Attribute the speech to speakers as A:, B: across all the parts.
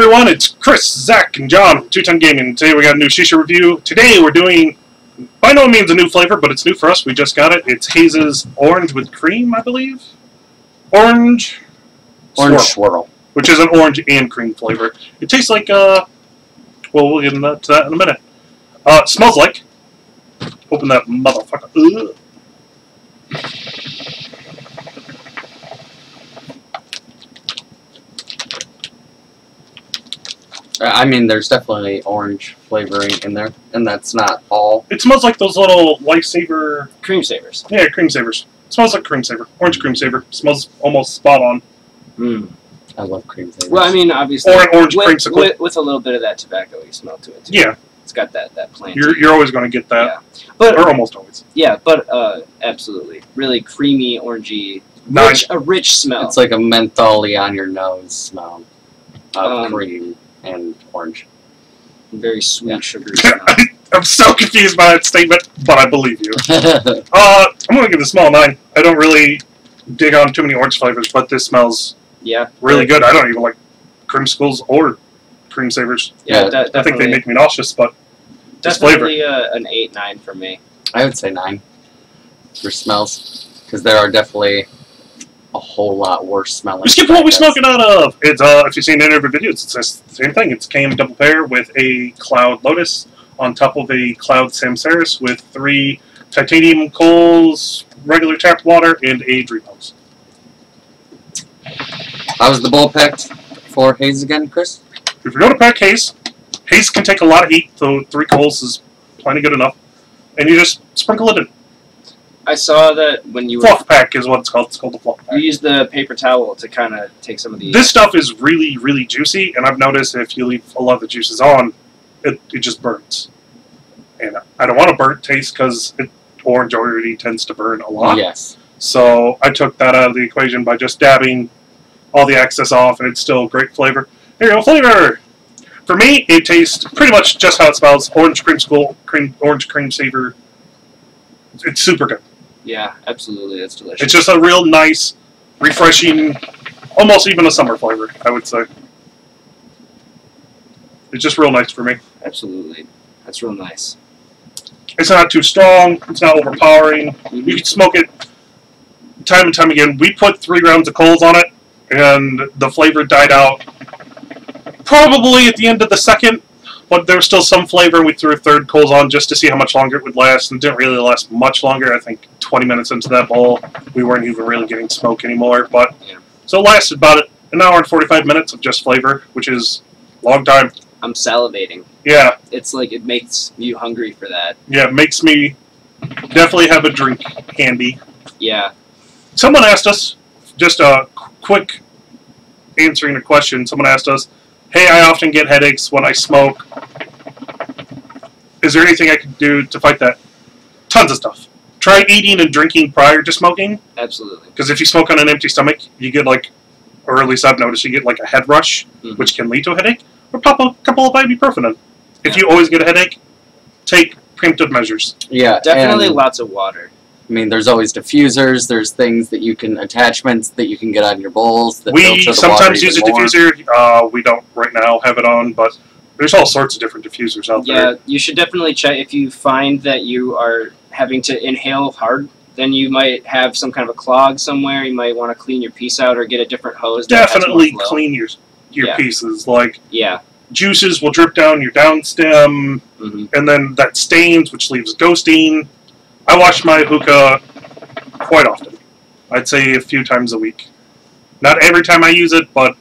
A: everyone, it's Chris, Zack, and John from 210 Gaming. Today we got a new Shisha review. Today we're doing, by no means a new flavor, but it's new for us. We just got it. It's Haze's Orange with Cream, I believe. Orange Swirl. Which is an orange and cream flavor. It tastes like, well, we'll get into that in a minute. Smells like, open that motherfucker. Ugh.
B: I mean, there's definitely orange flavoring in there, and that's not all.
A: It smells like those little Lifesaver...
C: Cream savers.
A: Yeah, cream savers. It smells like cream saver. Orange cream saver. Smells almost spot on.
C: Mm.
B: I love cream savers.
C: Well, I mean, obviously,
A: or an orange creamsicle.
C: With a little bit of that tobacco-y smell to it, too.
A: Yeah.
C: It's got that plant.
A: You're always going to get that.
C: Yeah. But,
A: or almost always.
C: Yeah, but absolutely. Really creamy, orangey, a rich smell.
B: It's like a mentholy on your nose smell of cream and orange.
C: Very sweet, sugary smell.
A: I'm so confused by that statement, but I believe you. I'm going to give it a small 9. I don't really dig on too many orange flavors, but this smells really good. I don't even like creamsicles or cream savers.
C: Yeah,
A: I think they make me nauseous, but this flavor.
C: Definitely an 8-9 for me.
B: I would say 9 for smells, because there are definitely a whole lot worse smelling.
A: We skip what we smoke it out of. It's if you've seen any of our videos, it's the same thing. It's came double pair with a Cloud Lotus on top of a Cloud Samsaris with 3 titanium coals, regular tapped water, and a Dream House.
B: How was the bowl picked for Haze again, Chris?
A: If you're going to pack Haze, Haze can take a lot of heat, so 3 coals is plenty good enough. And you just sprinkle it in.
C: I saw that when you
A: fluff pack is what it's called. It's called the fluff pack.
C: You use the paper towel to kind of take some of the...
A: This stuff is really, really juicy, and I've noticed if you leave a lot of the juices on, it just burns. And I don't want a burnt taste because orange already tends to burn a lot.
B: Yes.
A: So I took that out of the equation by just dabbing all the excess off, and it's still great flavor. Here you go, flavor! For me, it tastes pretty much just how it smells. Orange creamsicle, orange cream saver. It's super good.
C: Yeah, absolutely. It's delicious.
A: It's just a real nice, refreshing, almost even a summer flavor, I would say. It's just real nice for me.
C: Absolutely. That's real nice.
A: It's not too strong. It's not overpowering. You can smoke it time and time again. We put 3 rounds of coals on it, and the flavor died out probably at the end of the second. But there was still some flavor, and we threw a 3rd coals on just to see how much longer it would last, and it didn't really last much longer. I think 20 minutes into that bowl, we weren't even really getting smoke anymore. But so it lasted about an hour and 45 minutes of just flavor, which is a long time.
C: I'm salivating.
A: Yeah.
C: It's like it makes you hungry for that.
A: Yeah, it makes me definitely have a drink handy.
C: Yeah.
A: Someone asked us, just a quick answering a question, someone asked us, hey, I often get headaches when I smoke. Is there anything I can do to fight that? Tons of stuff. Try eating and drinking prior to smoking.
C: Absolutely.
A: Because if you smoke on an empty stomach, you get like, or at least I've noticed, you get like a head rush, which can lead to a headache. Or pop a couple of ibuprofen in. If you always get a headache, take preemptive measures.
B: Yeah,
C: definitely lots of water.
B: I mean, there's always diffusers. There's things that you can attachments that you can get on your bowls. That
A: we sometimes use a diffuser. We don't right now have it on, but there's all sorts of different diffusers out there.
C: Yeah, you should definitely check if you find that you are having to inhale hard. Then you might have some kind of a clog somewhere. You might want to clean your piece out or get a different hose.
A: Definitely clean your pieces. Like juices will drip down your downstem, and then that stains, which leaves ghosting. I wash my hookah quite often. I'd say a few times a week. Not every time I use it, but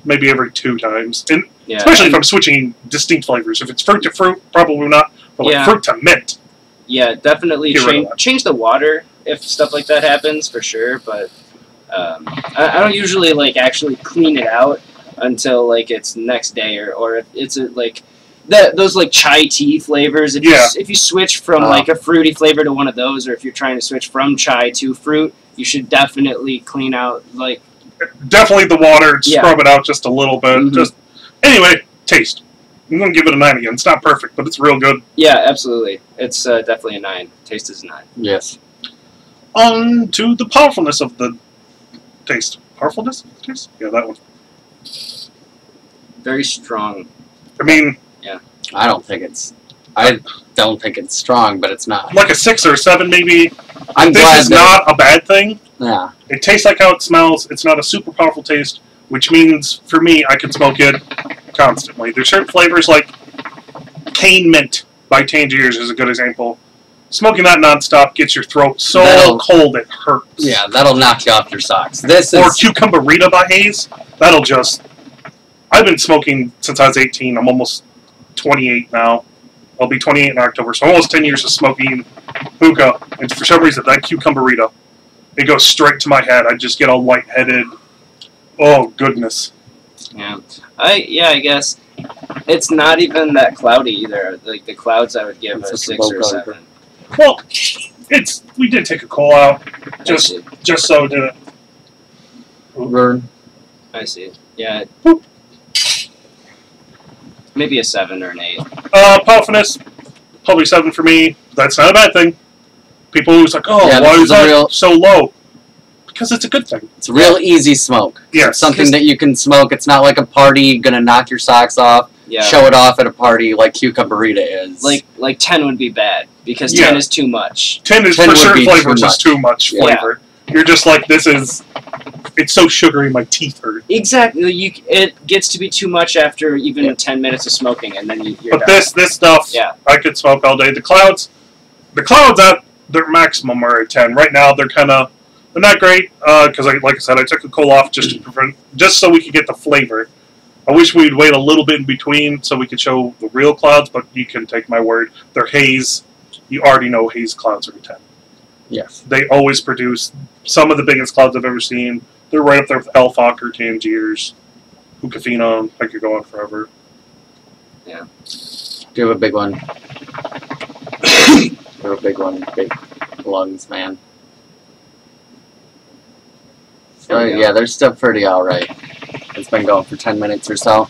A: maybe every 2 times. And especially if I'm switching distinct flavors. If it's fruit to fruit, probably not. But like fruit to mint.
C: Yeah, definitely change the water if stuff like that happens, for sure. But I don't usually like actually clean it out until like it's next day, or if it's like those like chai tea flavors. If you switch from like a fruity flavor to one of those, or if you're trying to switch from chai to fruit, you should definitely clean out like
A: definitely the water, scrub it out just a little bit. Just anyway, taste. I'm gonna give it a 9 again. It's not perfect, but it's real good.
C: Yeah, absolutely. It's definitely a 9. Taste is a 9.
B: Yes.
A: On to the powerfulness of the taste. Powerfulness of the taste? Yeah, that one.
C: Very strong.
A: I mean,
B: I don't think it's strong, but it's not.
A: like a 6 or a 7 maybe.
B: I'm
A: This
B: glad
A: is
B: that
A: not a bad thing.
B: Yeah.
A: It tastes like how it smells. It's not a super powerful taste, which means for me, I can smoke it constantly. There's certain flavors like cane mint by Tangiers is a good example. Smoking that nonstop gets your throat so cold it hurts.
B: Yeah, that'll knock you off your socks.
A: Or Cucumber Rita by Haze. That'll just... I've been smoking since I was 18. I'm almost 28 now. I'll be 28 in October, so almost 10 years of smoking hookah. And for some reason, that Cucumber Rita, it goes straight to my head. I just get all lightheaded. Oh, goodness.
C: Yeah. I guess it's not even that cloudy either. Like the clouds, I would give a 6 or 7.
A: Well, we did take a coal out just so it didn't
B: burn.
C: I see. Yeah. Maybe a 7 or an 8.
A: Puffiness, probably 7 for me. That's not a bad thing. People always like, oh,
B: Yeah,
A: why
B: this
A: is
B: is a
A: that
B: real-
A: so low? Because it's a good thing.
B: It's a real easy smoke.
A: Yes.
B: It's something that you can smoke. It's not like a party gonna knock your socks off.
C: Yeah.
B: Show it off at a party like Cucumber Rita is.
C: Like 10 would be bad because
A: Yeah.
C: 10 is too much.
A: 10 is
B: 10
A: for
B: would
A: certain
B: be too
A: flavors is
B: much.
A: too much
B: Yeah.
A: flavor. You're just like, this is... It's so sugary, my teeth hurt.
C: Exactly. It gets to be too much after even 10 minutes of smoking, and then you're
A: But
C: done.
A: this stuff,
C: Yeah.
A: I could smoke all day. The clouds at their maximum are at 10. Right now, they're not great because, like I said, I took a coal off just so we could get the flavor. I wish we'd wait a little bit in between so we could show the real clouds, but you can take my word. They're Haze. You already know Haze clouds are at 10.
B: yes.
A: They always produce some of the biggest clouds I've ever seen. They're right up there with Elfocker, Tangiers, Hookafina. I could go on forever.
B: Do a big one. Do a big one. Big lungs, man. So, yeah, they're still pretty alright. It's been going for 10 minutes or so.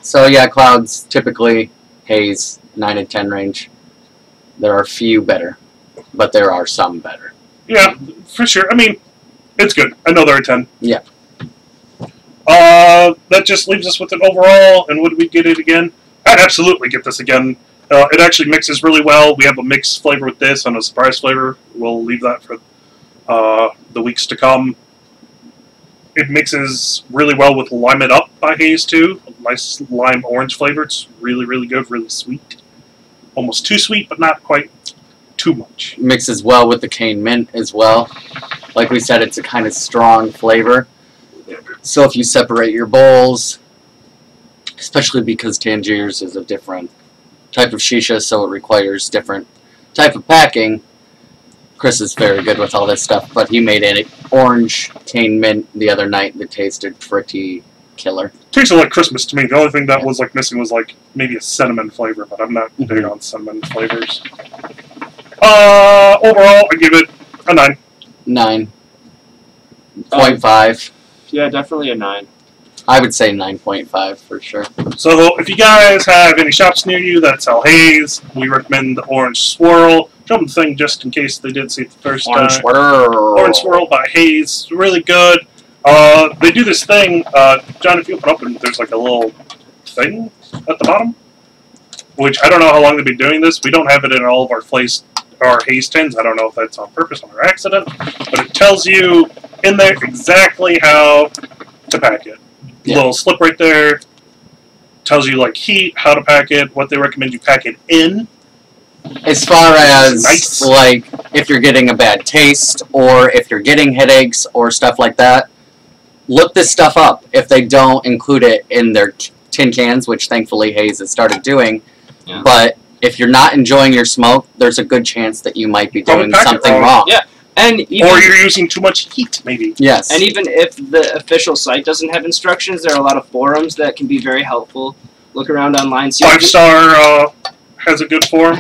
B: So, yeah, clouds, typically, Haze, 9 to 10 range. There are few better, but there are some better.
A: Yeah, for sure. I mean, it's good. I know they're a 10.
B: Yeah.
A: That just leaves us with an overall, and would we get it again? I'd absolutely get this again. It actually mixes really well. We have a mixed flavor with this and a surprise flavor. We'll leave that for the weeks to come. It mixes really well with Lime It Up by Haze, too. A nice lime orange flavor. It's really, really good, really sweet. Almost too sweet, but not quite too much.
B: Mixes well with the cane mint as well. Like we said, it's a kind of strong flavor. So if you separate your bowls, especially because Tangiers is a different type of shisha, so it requires different type of packing. Cris is very good with all this stuff, but he made an orange cane mint the other night that tasted pretty killer.
A: Tasted like Christmas to me. The only thing that was like missing was like maybe a cinnamon flavor, but I'm not big on cinnamon flavors. Overall, I give it a 9.
B: 9.5.
C: Yeah, definitely a 9.
B: I would say 9.5 for sure.
A: So if you guys have any shops near you that sell Haze, we recommend the Orange Swirl. Show them the thing just in case they didn't see it the first
B: Orange
A: time.
B: Swirl.
A: Orange Swirl by Haze. Really good. They do this thing. John, if you open up, and there's like a little thing at the bottom, which I don't know how long they've been doing this. We don't have it in all of our Haze tins. I don't know if that's on purpose or accident, but it tells you in there exactly how to pack it.
B: Yeah.
A: Little slip right there. Tells you like heat, how to pack it, what they recommend you pack it in.
B: As far as
A: Nice.
B: like if you're getting a bad taste or if you're getting headaches or stuff like that, look this stuff up. If they don't include it in their tin cans, which thankfully Haze has started doing,
C: Yeah.
B: but if you're not enjoying your smoke, there's a good chance that you might be doing
A: pack it
B: something
A: wrong.
B: wrong.
C: Yeah. And even,
A: Or you're using too much heat, maybe.
B: Yes.
C: and even if the official site doesn't have instructions, there are a lot of forums that can be very helpful. Look around online. See
A: 5-star has a good form.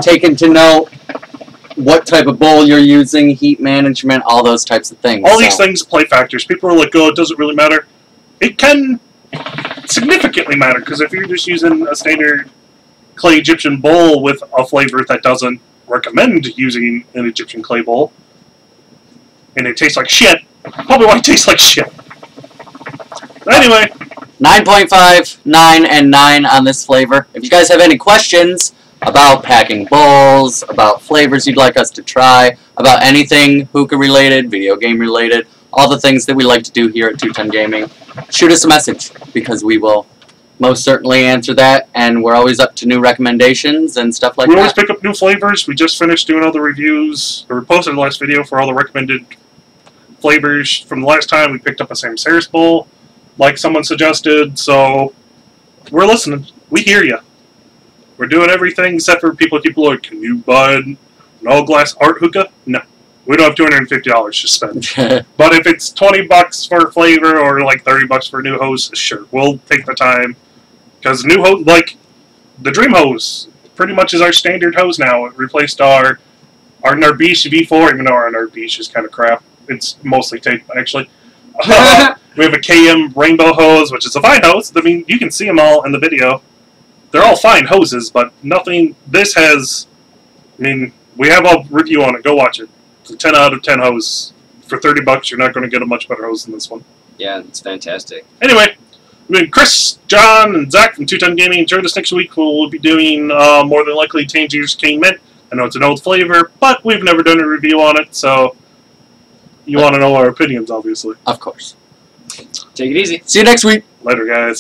B: Taken to note what type of bowl you're using, heat management, all those types of things.
A: All these things play factors. People are like, oh, it doesn't really matter. It can significantly matter, because if you're just using a standard clay Egyptian bowl with a flavor that doesn't recommend using an Egyptian clay bowl, and it tastes like shit, probably why it tastes like shit. But anyway,
B: 9.5, 9, and 9 on this flavor. If you guys have any questions about packing bowls, about flavors you'd like us to try, about anything hookah related, video game related, all the things that we like to do here at 210 Gaming, shoot us a message because we will most certainly answer that, and we're always up to new recommendations and stuff like that.
A: We always pick up new flavors. We just finished doing all the reviews, or we posted the last video for all the recommended flavors from the last time. We picked up a Sam Saris bowl, like someone suggested, so we're listening. We hear you. We're doing everything except for people like, can you buy an all-glass art hookah? No. We don't have $250 to spend. But if it's $20 for a flavor or like $30 for a new hose, sure, we'll take the time. Because new hose, like the Dream hose, pretty much is our standard hose now. It replaced our Narbiche V4, even though our Narbiche is kind of crap. It's mostly tape, actually. We have a KM Rainbow hose, which is a fine hose. I mean, you can see them all in the video. They're all fine hoses, but nothing. This has, I mean, we have a review on it. Go watch it. It's a 10 out of 10 hose. For $30, you're not going to get a much better hose than this one.
C: Yeah, it's fantastic.
A: Anyway, I mean, Cris, John, and Zack from 210 Gaming. Join us next week. We'll be doing more than likely Tangier's Cane Mint. I know it's an old flavor, but we've never done a review on it, so you want to know our opinions, obviously.
B: Of course.
C: Take it easy.
B: See you next week.
A: Later, guys.